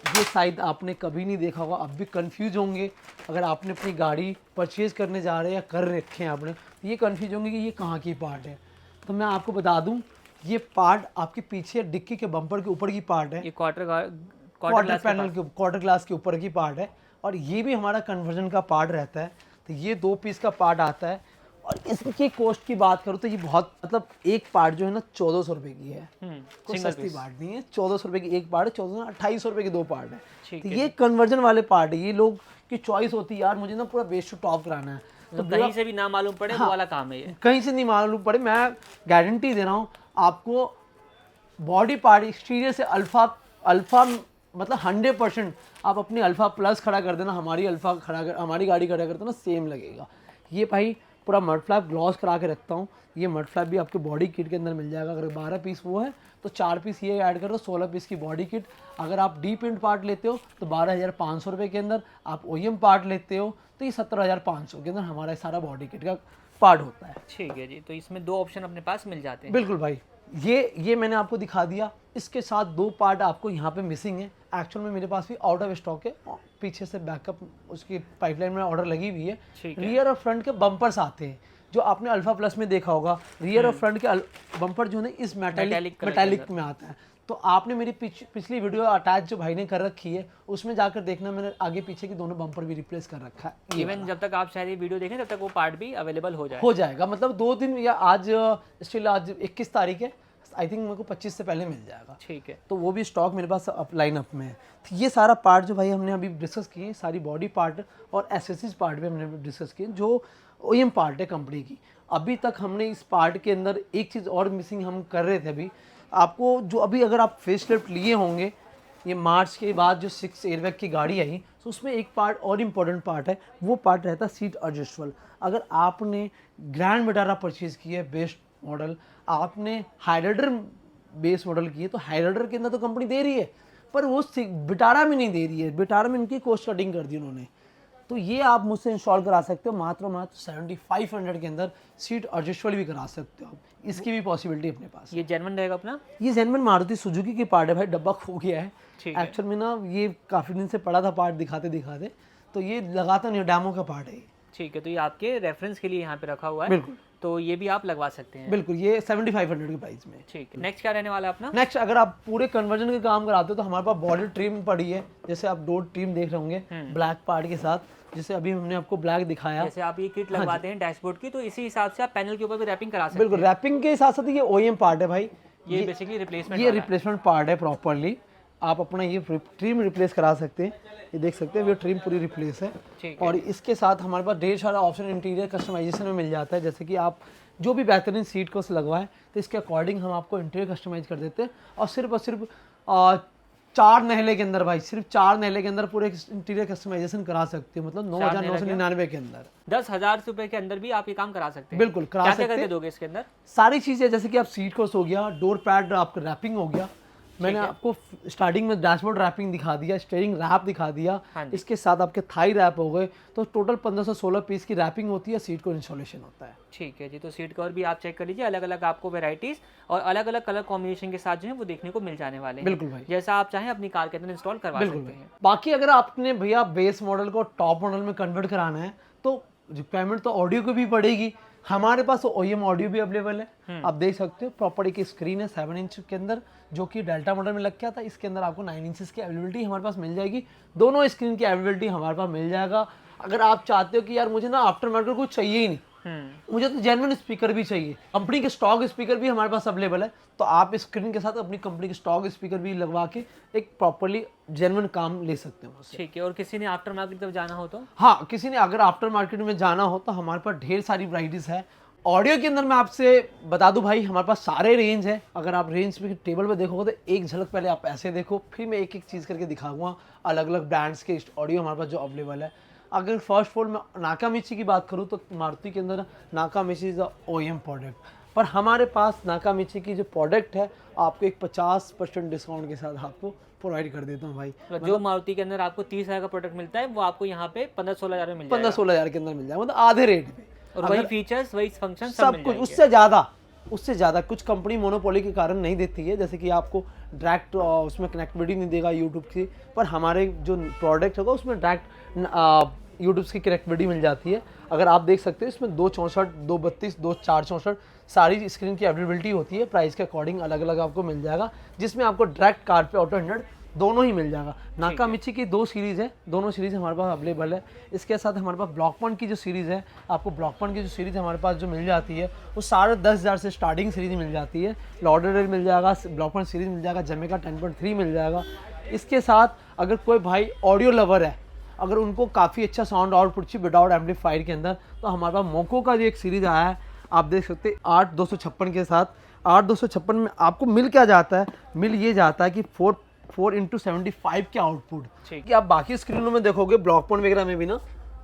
ये शायद आपने कभी नहीं देखा होगा, अब भी कंफ्यूज होंगे अगर आपने अपनी गाड़ी परचेज करने जा रहे हैं या कर रखे हैं आपने, ये कंफ्यूज होंगे कि ये कहाँ की पार्ट है। तो मैं आपको बता दूं ये पार्ट आपके पीछे डिक्की के बम्पर के ऊपर की पार्ट है, ये क्वार्टर पैनल के क्वार्टर ग्लास के ऊपर की पार्ट है, और ये भी हमारा कन्वर्जन का पार्ट रहता है। तो ये 2 पीस का पार्ट आता है, और इसकी कॉस्ट की बात करूँ तो ये बहुत मतलब एक पार्ट जो है ना 1400 रुपये की है, कोई सस्ती पार्ट नहीं है। 1400 रुपये की एक पार्ट है, 2800 रुपये के 2 पार्ट है। तो ये कन्वर्जन वाले पार्ट है। ये लोग की चॉइस होती है यार मुझे ना पूरा बेस टू टॉप कराना है, तो कहीं से भी ना मालूम पड़े वो वाला काम है ये। कहीं से नहीं मालूम पड़े, मैं गारंटी दे रहा हूँ आपको। बॉडी पार्ट एक्सटीरियर से अल्फा मतलब 100% आप अपनी अल्फा प्लस खड़ा कर देना, हमारी गाड़ी खड़ा कर देना, सेम लगेगा। ये भाई पूरा मड फ्लैप ग्लॉस करा के रखता हूँ। ये मड फ्लैप भी आपके बॉडी किट के अंदर मिल जाएगा। अगर 12 पीस वो है तो 4 पीस ये ऐड कर दो, 16 पीस की बॉडी किट। अगर आप डीप इंड पार्ट लेते हो तो 12,500 रुपये के अंदर, आप ओईएम पार्ट लेते हो तो ये 17,500 के अंदर हमारा सारा बॉडी किट का पार्ट होता है। ठीक है जी, तो इसमें 2 ऑप्शन अपने पास मिल जाते हैं। बिल्कुल भाई, ये मैंने आपको दिखा दिया। इसके साथ 2 पार्ट आपको यहाँ पे मिसिंग है। एक्चुअल में मेरे पास भी आउट ऑफ स्टॉक है, पीछे से बैकअप उसकी पाइपलाइन में ऑर्डर लगी हुई है। रियर और फ्रंट के बम्पर्स आते हैं जो आपने अल्फा प्लस में देखा होगा। रियर और फ्रंट के बम्पर जो है इस मेटालिक में आता है। तो आपने मेरी पिछली वीडियो अटैच जो भाई ने कर रखी है उसमें जाकर देखना, मैंने आगे पीछे के दोनों बम्पर भी रिप्लेस कर रखा है। इवन जब तक आप शायद ये वीडियो देखें तब तक वो पार्ट भी अवेलेबल हो जाएगा। मतलब 2 दिन या आज 21 तारीख है, आई थिंक मेरे को 25 से पहले मिल जाएगा। ठीक है, तो वो भी स्टॉक मेरे पास लाइन अप में है। तो ये सारा पार्ट जो भाई हमने अभी डिस्कस किए, सारी बॉडी पार्ट और एसेसरीज पार्ट भी हमने डिस्कस किए जो ओईएम पार्ट है कंपनी की। अभी तक हमने इस पार्ट के अंदर एक चीज़ और मिसिंग हम कर रहे थे अभी आपको, जो अभी अगर आप फेस लिफ्ट लिए होंगे ये मार्च के बाद जो 6 एयरबैग की गाड़ी आई, तो उसमें एक पार्ट और इम्पोर्टेंट पार्ट है, वो पार्ट रहता है सीट एडजस्टेबल। अगर आपने ग्रैंड विटारा परचेज़ की है बेस्ट मॉडल, आपने हाइराइडर बेस मॉडल की है, तो हाइराइडर के अंदर तो कंपनी दे रही है, पर वो विटारा में नहीं दे रही है। विटारा में इनकी कॉस्ट कटिंग कर दी उन्होंने। तो ये आप मुझसे इंस्टॉल करा सकते हो मात्र 7500 के अंदर। सीट एडजस्टेबल भी करा सकते हो आप, इसकी भी पॉसिबिलिटी अपने पास। ये जेन्युइन रहेगा अपना? ये जेन्युइन मारुति सुजुकी की पार्ट है भाई, डब्बा खो गया है एक्चुअल में ना, ये काफ़ी दिन से पड़ा था पार्ट दिखाते, तो ये लगाता नहीं, डैमो का पार्ट है। ठीक है, तो ये आपके रेफरेंस के लिए यहाँ पे रखा हुआ है। बिल्कुल, तो ये भी आप लगवा सकते हैं। बिल्कुल, ये 7500 के प्राइस में। ठीक है, नेक्स्ट क्या रहने वाला है अपना? नेक्स्ट अगर आप पूरे कन्वर्जन के काम कराते हो तो हमारे पास बॉडी ट्रिम पड़ी है, जैसे आप डोर ट्रिम देख रहे होंगे ब्लैक पार्ट के साथ, जैसे अभी हमने आपको ब्लैक दिखाया। जैसे आप ये किट लगवाते हैं डैशबोर्ड की, तो इसी हिसाब से आप पैनल के ऊपर भी रैपिंग करा सकते हैं। बिल्कुल, रैपिंग के साथ साथ ये ओईएम पार्ट है भाई, ये बेसिकली रिप्लेसमेंट, ये रिप्लेसमेंट पार्ट है प्रॉपरली। आप अपना ये ट्रिम रिप्लेस करा सकते हैं, ये देख सकते हैं ये ट्रिम पूरी रिप्लेस है। और इसके साथ हमारे पास ढेर सारा ऑप्शन इंटीरियर कस्टमाइजेशन में मिल जाता है, जैसे कि आप जो भी बेहतरीन सीट को लगवाएं तो इसके अकॉर्डिंग हम आपको इंटीरियर कस्टमाइज कर देते हैं। और सिर्फ 4 नहले के अंदर भाई, सिर्फ 4 नहले के अंदर पूरे इंटीरियर कस्टमाइजेशन करा सकते हो, मतलब 9,999 के अंदर। 10,000 रुपए के अंदर भी आप ये काम करा सकते हैं। बिल्कुल करा सकते हैं। क्या करके दोगे इसके अंदर? सारी चीजें, जैसे कि आप सीट कोर्स हो गया, डोर पैड आपका रैपिंग हो गया, मैंने आपको स्टार्टिंग में डैशबोर्ड रैपिंग दिखा दिया, स्टीयरिंग रैप दिखा दिया, इसके साथ आपके थाई रैप हो गए, तो टोटल 1516 पीस की रैपिंग होती है, सीट को इंस्टॉलेशन होता है। ठीक है जी, तो सीट कवर भी आप चेक कर लीजिए, अलग अलग आपको वेराइटीज और अलग अलग कलर कॉम्बिनेशन के साथ जो है वो देखने को मिल जाने वाले हैं। बिल्कुल भाई, जैसा आप चाहें अपनी कार के अंदर इंस्टॉल करवा सकते हैं। बाकी अगर आपने भैया बेस मॉडल को टॉप मॉडल में कन्वर्ट कराना है तो पेमेंट तो ऑडियो को भी पड़ेगी। हमारे पास ओईएम ऑडियो भी अवेलेबल है, आप देख सकते हो। प्रॉपर्टी की स्क्रीन है 7 इंच के अंदर, जो कि डेल्टा मॉडल में लग गया था, इसके अंदर आपको 9 इंचेस की अवेलेबिलिटी हमारे पास मिल जाएगी। दोनों स्क्रीन की अवेलेबिलिटी हमारे पास मिल जाएगा। अगर आप चाहते हो कि यार मुझे ना आफ्टर मार्केट कुछ चाहिए ही नहीं, मुझे तो जेन्युइन स्पीकर भी चाहिए, कंपनी के स्टॉक स्पीकर भी हमारे पास अवेलेबल है, तो आप इस स्क्रीन के साथ अपनी कंपनी के स्टॉक स्पीकर भी लगवा के एक प्रॉपर्ली जेन्युइन काम ले सकते हैं। ठीक है, और किसी ने आफ्टर मार्केट तक जाना हो तो? हाँ, किसी ने अगर आफ्टर मार्केट में जाना हो तो हमारे पास ढेर सारी वैराइटीज है। ऑडियो के अंदर मैं आपसे बता दूं भाई, हमारे पास सारे रेंज है। अगर आप रेंज पे टेबल पे देखोगे तो एक झलक पहले आप ऐसे देखो, फिर मैं एक एक चीज़ करके दिखाऊंगा अलग अलग ब्रांड्स के ऑडियो हमारे पास जो अवेलेबल है। अगर फर्स्ट ऑफ ऑल मैं नाकामिची की बात करूं तो मारुति के अंदर नाकामिची इज अ ओईएम प्रोडक्ट, पर हमारे पास नाकामिची की जो प्रोडक्ट है आपको एक 50% डिस्काउंट के साथ आपको प्रोवाइड कर देता हूँ भाई। जो मारुति के अंदर आपको 30,000 का प्रोडक्ट मिलता है वो आपको यहाँ पे 15-16 हज़ार में मिल जाएगा। 15-16 के अंदर मिल जाएगा, मतलब आधे रेट पे, और वही फीचर्स वही फंक्शन सब कुछ। उससे ज़्यादा कुछ कंपनी मोनोपोली के कारण नहीं देती है, जैसे कि आपको डायरेक्ट उसमें कनेक्टिविटी नहीं देगा यूट्यूब की, पर हमारे जो प्रोडक्ट होगा उसमें डायरेक्ट यूट्यूब की कनेक्टिविटी मिल जाती है। अगर आप देख सकते हो इसमें 264, 232, 464 सारी स्क्रीन की अवेलेबिलिटी होती है। प्राइस के अकॉर्डिंग अलग अलग आपको मिल जाएगा, जिसमें आपको डायरेक्ट कारप्ले ऑटो 100 दोनों ही मिल जाएगा। नाकामिची की 2 सीरीज़ है, दोनों सीरीज़ हमारे पास अवेलेबल है। इसके साथ हमारे पास ब्लॉकपॉइंट की जो सीरीज़ है, आपको ब्लॉकपॉइंट की जो सीरीज़ हमारे पास जो मिल जाती है वो 10,500 से स्टार्टिंग सीरीज़ मिल जाती है। लॉर्डर मिल जाएगा, ब्लॉकपॉइंट सीरीज़ मिल जाएगा, जमेका 10.3 मिल जाएगा। इसके साथ अगर कोई भाई ऑडियो लवर है, अगर उनको काफ़ी अच्छा साउंड आउटपुट चाहिए विदाउट एम्पलीफायर के अंदर, तो हमारे पास मोको का जो एक सीरीज़ आया है, आप देख सकते हैं 8256 के साथ। 8256 में आपको मिल क्या जाता है, मिल ये जाता है कि 4x75 के आउटपुट कि आप बाकी स्क्रीनों में देखोगे ब्लॉकपॉइंट वगैरह में भी ना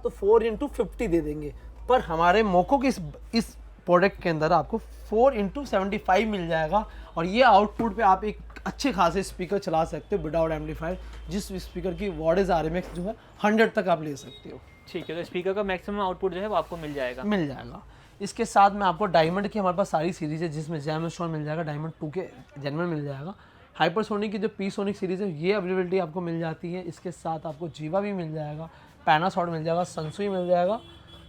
तो 4x50 दे देंगे, पर हमारे मोको के इस प्रोडक्ट के अंदर आपको 4x75 मिल जाएगा। और ये आउटपुट पे आप एक अच्छे खासे स्पीकर चला सकते हो विदाउट एम्पलीफायर, जिस स्पीकर की वॉटेज RMX जो है 100 तक आप ले सकते हो। ठीक है, तो स्पीकर का मैक्सिमम आउटपुट जो है वो आपको मिल जाएगा। इसके साथ में आपको डायमंड की हमारे पास सारी सीरीज है, जिसमें जैम स्टोन मिल जाएगा, डायमंड 2 के जेनवन मिल जाएगा। हाइपरसोनिक की जो पीसोनिक सीरीज है ये अवेलेबिलिटी आपको मिल जाती है। इसके साथ आपको जीवा भी मिल जाएगा, पैनासोनिक मिल जाएगा, संसुई मिल जाएगा,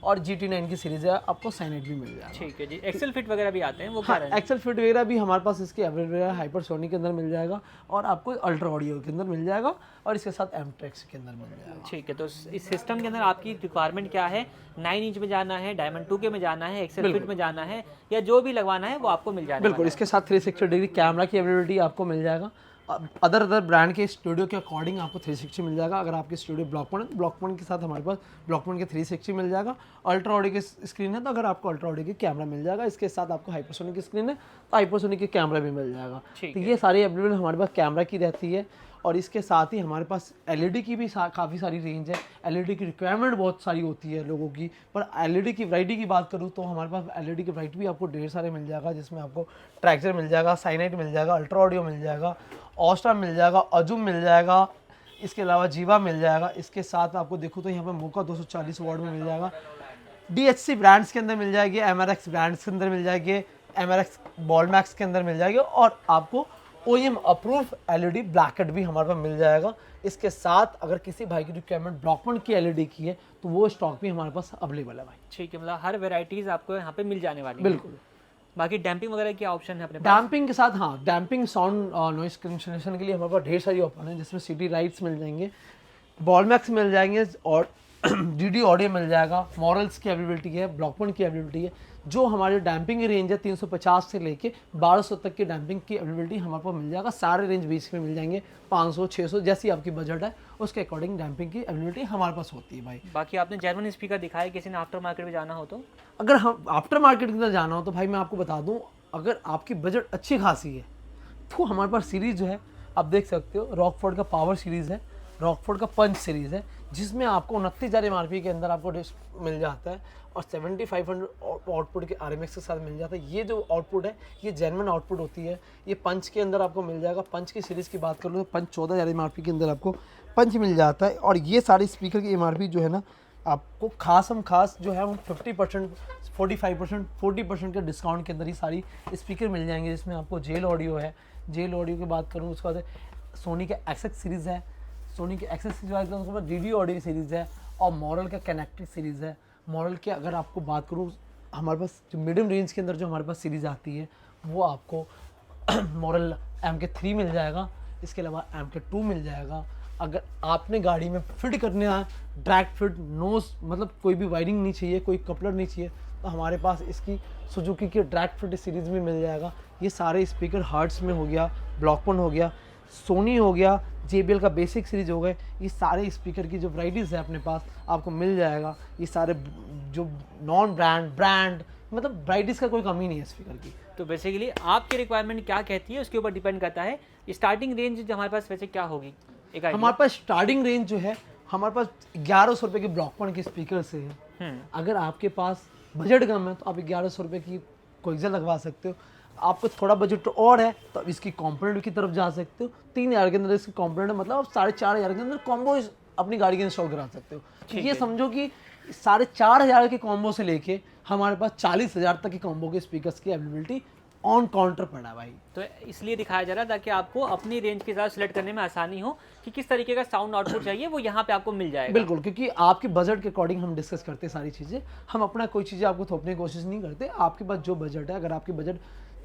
और GT9 की सीरीज है, आपको साइनेट भी मिल जाएगा। ठीक है जी। एक्सेल फिट वगैरह भी आते हैं वो? हाँ, एक्सेल फिट वगैरह भी हमारे पास इसके अवेलेबल है। हाइपरसोनिक के अंदर मिल जाएगा, और आपको अल्ट्रा ऑडियो के अंदर मिल जाएगा, और इसके साथ एमट्रेक्स के अंदर मिल जाएगा। ठीक है, तो इस सिस्टम के अंदर आपकी रिक्वायरमेंट क्या है? 9 इंच में जाना है, डायमंड 2 के में जाना है, एक्सेल फिट में जाना है, या जो भी लगवाना है वो आपको मिल जाएगा। बिल्कुल, इसके साथ 360 डिग्री कैमरा की अवेलेबिलिटी आपको मिल जाएगा। अदर ब्रांड के स्टूडियो के अकॉर्डिंग आपको 360 मिल जाएगा। अगर आपके स्टूडियो ब्लॉकपॉइंट के साथ हमारे पास ब्लॉकपॉइंट के 360 मिल जाएगा। अल्ट्रा ऑडियो की स्क्रीन है तो अगर आपको अल्ट्रा ऑडियो की कैमरा मिल जाएगा। इसके साथ आपको हाइपरसोनिक की स्क्रीन है तो हाइपरसोनिक की कैमरा भी मिल जाएगा। तो ये सारी अवेलेबल हमारे पास कैमरा की रहती है। और इसके साथ ही हमारे पास LED की भी काफ़ी सारी रेंज है। LED की रिक्वायरमेंट बहुत सारी होती है लोगों की, पर LED की वैरायटी की बात करूँ तो हमारे पास LED की वैरायटी भी आपको ढेर सारे मिल जाएगा, जिसमें आपको ट्रैक्चर मिल जाएगा, साइनाइट मिल जाएगा, अल्ट्रा ऑडियो मिल जाएगा, ऑस्ट्रा मिल जाएगा, अजूम मिल जाएगा, इसके अलावा जीवा मिल जाएगा। इसके साथ आपको देखो तो यहाँ पर मोका 240 वॉट में मिल जाएगा। DHC ब्रांड्स के अंदर मिल जाएगी, MRX ब्रांड्स के अंदर मिल जाएगी, MRX बॉलमैक्स के अंदर मिल जाएगी, और आपको OEM अप्रूव LED ब्लैकेट भी हमारे पास मिल जाएगा। इसके साथ अगर किसी भाई की रिक्वायरमेंट ब्लॉकपॉइंट की LED की है तो वो स्टॉक भी हमारे पास अवेलेबल है भाई। ठीक है, मतलब हर वेराइटीज आपको यहाँ पे मिल जाने वाली है। बिल्कुल। बाकी डैम्पिंग वगैरह क्या ऑप्शन है अपने पास? डैम्पिंग के साथ हाँ, डैम्पिंग साउंड नॉइस कैंसलेशन के लिए हमारे पास ढेर सारी ऑप्शन है, जिसमें सिटी राइट्स मिल जाएंगे, बॉलमैक्स मिल जाएंगे, और DD ऑडियो मिल जाएगा, मॉरल्स की अवेलेबिलिटी है, ब्लॉकपॉइंट की अवेलेबिलिटी है। जो हमारे डैम्पिंग की रेंज है 350 से लेके 1200 तक की डैम्पिंग की अवेलेबिलिटी हमारे पास मिल जाएगा। सारे रेंज बीच में मिल जाएंगे, 500, 600 जैसी आपकी बजट है उसके अकॉर्डिंग डैम्पिंग की अवेलेबिलिटी हमारे पास होती है भाई। बाकी आपने जर्मन स्पीकर दिखाया, किसी ने आफ्टर मार्केट में जाना हो तो? अगर हम आफ्टर मार्केट के अंदर जाना हो तो भाई मैं आपको बता दूं, अगर आपकी बजट अच्छी खासी है तो हमारे पास सीरीज़ जो है आप देख सकते हो, रॉकफोर्ड का पावर सीरीज़ है, रॉकफोर्ड का पंच सीरीज़ है, जिसमें आपको 29,000 MRP के अंदर आपको डिस्क मिल जाता है, और 7500 आउटपुट के RMX के साथ मिल जाता है। ये जो आउटपुट है ये जेन्युइन आउटपुट होती है। ये पंच के अंदर आपको मिल जाएगा। पंच की सीरीज़ की बात करूँ तो पंच 14,000 MRP के अंदर आपको पंच मिल जाता है। और ये सारी स्पीकर की MRP जो है ना, आपको खास जो है वो 50%, 45%, 40% के डिस्काउंट के अंदर ही सारी स्पीकर मिल जाएंगे, जिसमें आपको जेल ऑडियो है। जेल ऑडियो की बात करूँ उसके बाद सोनी का एक्सएक्स सीरीज़ है, सोनी के एक्सेस की बात करूँ उसके बाद DD ऑडियो की सीरीज़ है, और मॉरल का कनेक्टेड सीरीज़ है। मॉरल के अगर आपको बात करूँ, हमारे पास जो मीडियम रेंज के अंदर जो हमारे पास सीरीज़ आती है वो आपको मॉरल MK3 मिल जाएगा, इसके अलावा MK2 मिल जाएगा। अगर आपने गाड़ी में फिट करने है डायरेक्ट फिट, नोज मतलब कोई भी वायरिंग नहीं चाहिए, कोई कपलर नहीं चाहिए, तो हमारे पास इसकी सुजुकी की डायरेक्ट फिट सीरीज़ में मिल जाएगा। ये सारे स्पीकर हर्ट्स में हो गया, ब्लॉकपॉइंट हो गया, सोनी हो गया, JBL का बेसिक सीरीज हो गए, ये सारे स्पीकर की जो वैराइटीज़ है अपने पास आपको मिल जाएगा। ये सारे जो नॉन ब्रांड मतलब वैराइटीज़ का कोई कमी नहीं है स्पीकर की। तो बेसिकली आपकी रिक्वायरमेंट क्या कहती है उसके ऊपर डिपेंड करता है। स्टार्टिंग रेंज जो हमारे पास वैसे क्या होगी? हमारे पास स्टार्टिंग रेंज जो है हमारे पास 1100 रुपये के ब्लॉकपॉइंट के स्पीकर से है। अगर आपके पास बजट कम है तो आप 1100 रुपये की कोएक्सियल लगवा सकते हो। आपको थोड़ा बजट और है तो अब इसकी कंपोनेंट की तरफ जा सकते हो। 3,000 के अंदर इसकी कंपोनेंट है, मतलब आप 4,500 के अंदर कॉम्बो अपनी गाड़ी के इंस्टॉल करा सकते हो। ये समझो कि 4,500 के कॉम्बो से लेके हमारे पास 40,000 तक की कॉम्बो के स्पीकर्स की अवेलेबिलिटी ऑन काउंटर पड़ा भाई। तो इसलिए दिखाया जा रहा है ताकि आपको अपनी रेंज के साथ सिलेक्ट करने में आसानी हो कि किस तरीके का साउंड आउटपुट चाहिए, वो यहाँ पे आपको मिल जाएगा। बिल्कुल, क्योंकि आपके बजट के अकॉर्डिंग हम डिस्कस करते हैं सारी चीज़ें। हम अपना कोई चीज़ें आपको थोपने की कोशिश नहीं करते। आपके पास जो बजट है, अगर आपकी बजट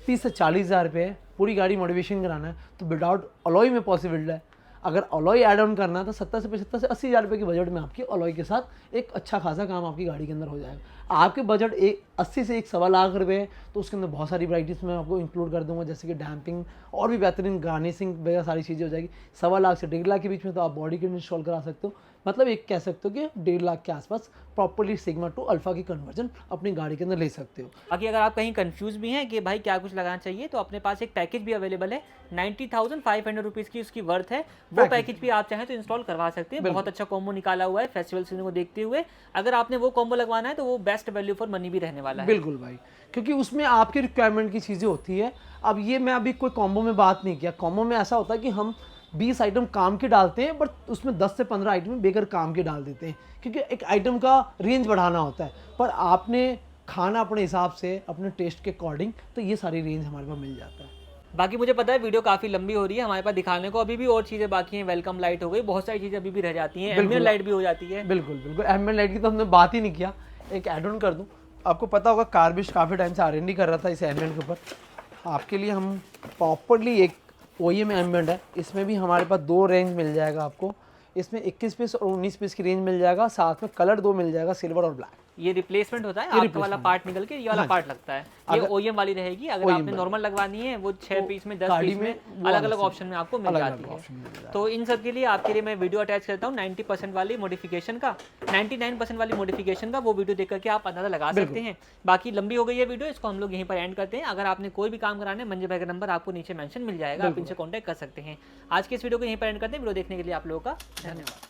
30 से 40 हज़ार रुपये है, पूरी गाड़ी मॉडिफिकेशन कराना है, तो विदाउट अलॉय में पॉसिबल है। अगर अलॉय ऐड ऑन करना है तो 70 से 75 से 80 हज़ार रुपये के बजट में आपकी अलॉय के साथ एक अच्छा खासा काम आपकी गाड़ी के अंदर हो जाएगा। आपके बजट 80 से 1 सवा लाख रुपये है, तो उसके अंदर बहुत सारी वैराइटीज़ मैं आपको इंक्लूड कर दूंगा, जैसे कि डैम्पिंग और भी बेहतरीन गार्निशिंग वगैरह सारी चीज़ें हो जाएगी। सवा लाख से 1.5 लाख के बीच में तो आप बॉडी किट इंस्टॉल करा सकते हो। मतलब एक कह सकते हो कि 1.5 लाख के आसपास प्रॉपर्ली सिग्मा टू अल्फा की कन्वर्जन अपनी गाड़ी के अंदर ले सकते हो। बाकी अगर आप कहीं कंफ्यूज भी हैं कि भाई क्या कुछ लगाना चाहिए, तो अपने पास एक पैकेज भी अवेलेबल है। 90,500 रुपीज़ की उसकी वर्थ है। वो पैकेज भी आप चाहें तो इंस्टॉल करवा सकते हैं। बहुत अच्छा कॉम्बो निकाला हुआ है फेस्टिवल सीजन को देखते हुए। अगर आपने वो कॉम्बो लगवाना है तो वो बेस्ट वैल्यू फॉर मनी भी रहने वाला है। बिल्कुल भाई, क्योंकि उसमें आपकी रिक्वायरमेंट की चीज़ें होती है। अब ये मैं अभी कोई कॉम्बो में बात नहीं किया। कॉम्बो में ऐसा होता है कि हम 20 आइटम काम के डालते हैं, बट उसमें 10 से 15 आइटम बेगर काम के डाल देते हैं, क्योंकि एक आइटम का रेंज बढ़ाना होता है। पर आपने खाना अपने हिसाब से, अपने टेस्ट के अकॉर्डिंग, तो ये सारी रेंज हमारे पास मिल जाता है। बाकी मुझे पता है वीडियो काफ़ी लंबी हो रही है, हमारे पास दिखाने को अभी भी और चीज़ें बाकी हैं। वेलकम लाइट हो गई, बहुत सारी चीज़ें अभी भी रह जाती हैं। एम्बिएंट लाइट भी हो जाती है। बिल्कुल बिल्कुल, एम्बिएंट लाइट की तो हमने बात ही नहीं किया। एक एड ऑन कर दूं, आपको पता होगा कार्बिश काफ़ी टाइम से R&D कर रहा था इस एम्बिएंट के ऊपर। आपके लिए हम प्रॉपरली एक OEM एम्बिएंट है, इसमें भी हमारे पास 2 रेंज मिल जाएगा आपको। इसमें 21 पीस और 19 पीस की रेंज मिल जाएगा, साथ में कलर 2 मिल जाएगा, सिल्वर और ब्लैक। ये रिप्लेसमेंट होता है, आपका वाला पार्ट निकल के ये वाला पार्ट लगता है। ये OEM वाली रहेगी। अगर आपने नॉर्मल लगवानी है वो 6 पीस में 10 पीस में अलग अलग ऑप्शन में आपको मिल जाती है। तो इन सब के लिए आपके लिए मैं वीडियो अटैच करता हूँ 90% वाली मॉडिफिकेशन का, 99% वाली मॉडिफिकेशन का। वो वीडियो देख करके आप अंदाजा लगा सकते हैं। बाकी लंबी हो गई है वीडियो, इसको हम लोग यहीं पर एंड करते हैं। अगर आपने कोई भी काम कराना है, मंजय भाई का नंबर आपको नीचे मेंशन मिल जाएगा, आप इनसे कॉन्टैक्ट कर सकते हैं। आज के इस वीडियो को यहीं पर एंड करते हैं। वीडियो देखने के लिए आप लोगों का धन्यवाद।